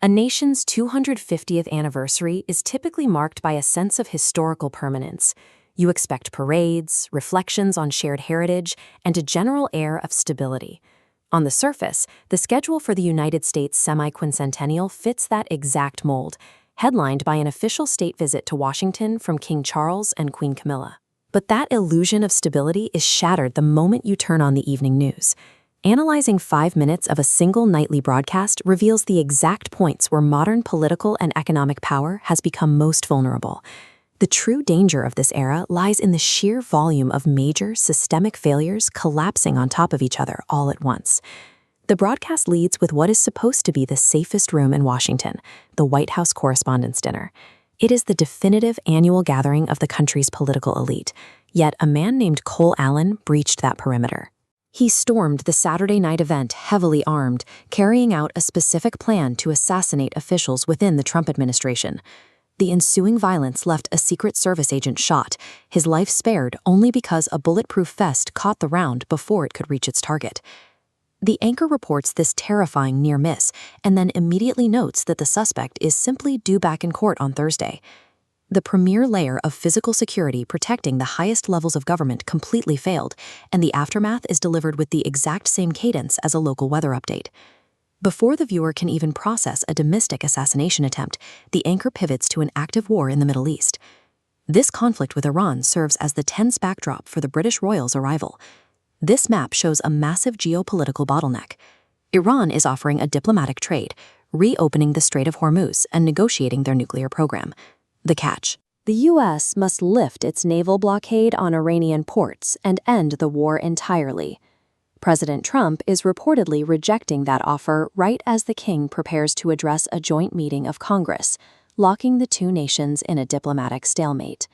A nation's 250th anniversary is typically marked by a sense of historical permanence. You expect parades, reflections on shared heritage, and a general air of stability. On the surface, the schedule for the United States semi-quincentennial fits that exact mold, headlined by an official state visit to Washington from King Charles and Queen Camilla. But that illusion of stability is shattered the moment you turn on the evening news. Analyzing 5 minutes of a single nightly broadcast reveals the exact points where modern political and economic power has become most vulnerable. The true danger of this era lies in the sheer volume of major, systemic failures collapsing on top of each other all at once. The broadcast leads with what is supposed to be the safest room in Washington, the White House Correspondents' Dinner. It is the definitive annual gathering of the country's political elite, yet a man named Cole Allen breached that perimeter. He stormed the Saturday night event heavily armed, carrying out a specific plan to assassinate officials within the Trump administration. The ensuing violence left a Secret Service agent shot, his life spared only because a bulletproof vest caught the round before it could reach its target. The anchor reports this terrifying near miss and then immediately notes that the suspect is simply due back in court on Thursday. The premier layer of physical security protecting the highest levels of government completely failed, and the aftermath is delivered with the exact same cadence as a local weather update. Before the viewer can even process a domestic assassination attempt, the anchor pivots to an active war in the Middle East. This conflict with Iran serves as the tense backdrop for the British royals' arrival. This map shows a massive geopolitical bottleneck. Iran is offering a diplomatic trade, reopening the Strait of Hormuz and negotiating their nuclear program. The catch: the U.S. must lift its naval blockade on Iranian ports and end the war entirely. President Trump is reportedly rejecting that offer right as the king prepares to address a joint meeting of Congress, locking the two nations in a diplomatic stalemate.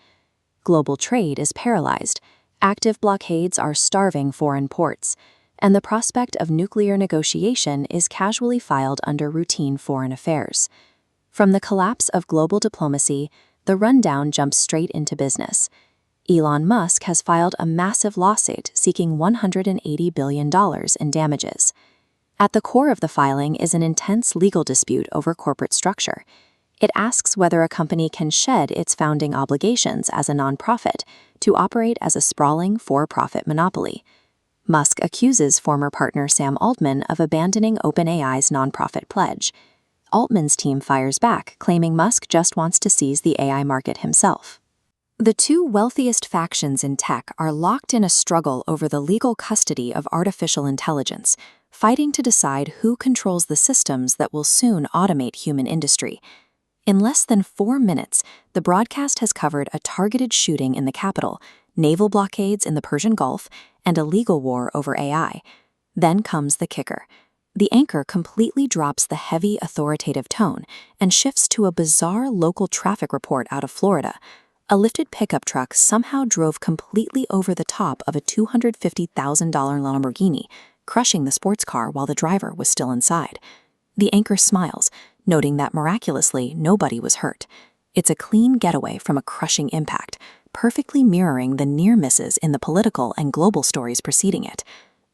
Global trade is paralyzed, active blockades are starving foreign ports, and the prospect of nuclear negotiation is casually filed under routine foreign affairs. From the collapse of global diplomacy, the rundown jumps straight into business. Elon Musk has filed a massive lawsuit seeking $180 billion in damages. At the core of the filing is an intense legal dispute over corporate structure. It asks whether a company can shed its founding obligations as a nonprofit to operate as a sprawling for-profit monopoly. Musk accuses former partner Sam Altman of abandoning OpenAI's nonprofit pledge. Altman's team fires back, claiming Musk just wants to seize the AI market himself. The two wealthiest factions in tech are locked in a struggle over the legal custody of artificial intelligence, fighting to decide who controls the systems that will soon automate human industry. In less than 4 minutes, the broadcast has covered a targeted shooting in the Capitol, naval blockades in the Persian Gulf, and a legal war over AI. Then comes the kicker. The anchor completely drops the heavy, authoritative tone and shifts to a bizarre local traffic report out of Florida. A lifted pickup truck somehow drove completely over the top of a $250,000 Lamborghini, crushing the sports car while the driver was still inside. The anchor smiles, noting that miraculously nobody was hurt. It's a clean getaway from a crushing impact, perfectly mirroring the near misses in the political and global stories preceding it.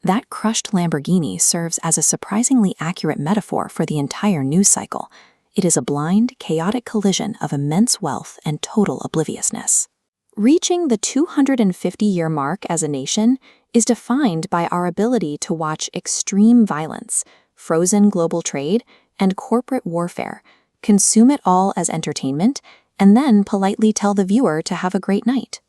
That crushed Lamborghini serves as a surprisingly accurate metaphor for the entire news cycle. It is a blind, chaotic collision of immense wealth and total obliviousness. Reaching the 250-year mark as a nation is defined by our ability to watch extreme violence, frozen global trade, and corporate warfare, consume it all as entertainment, and then politely tell the viewer to have a great night.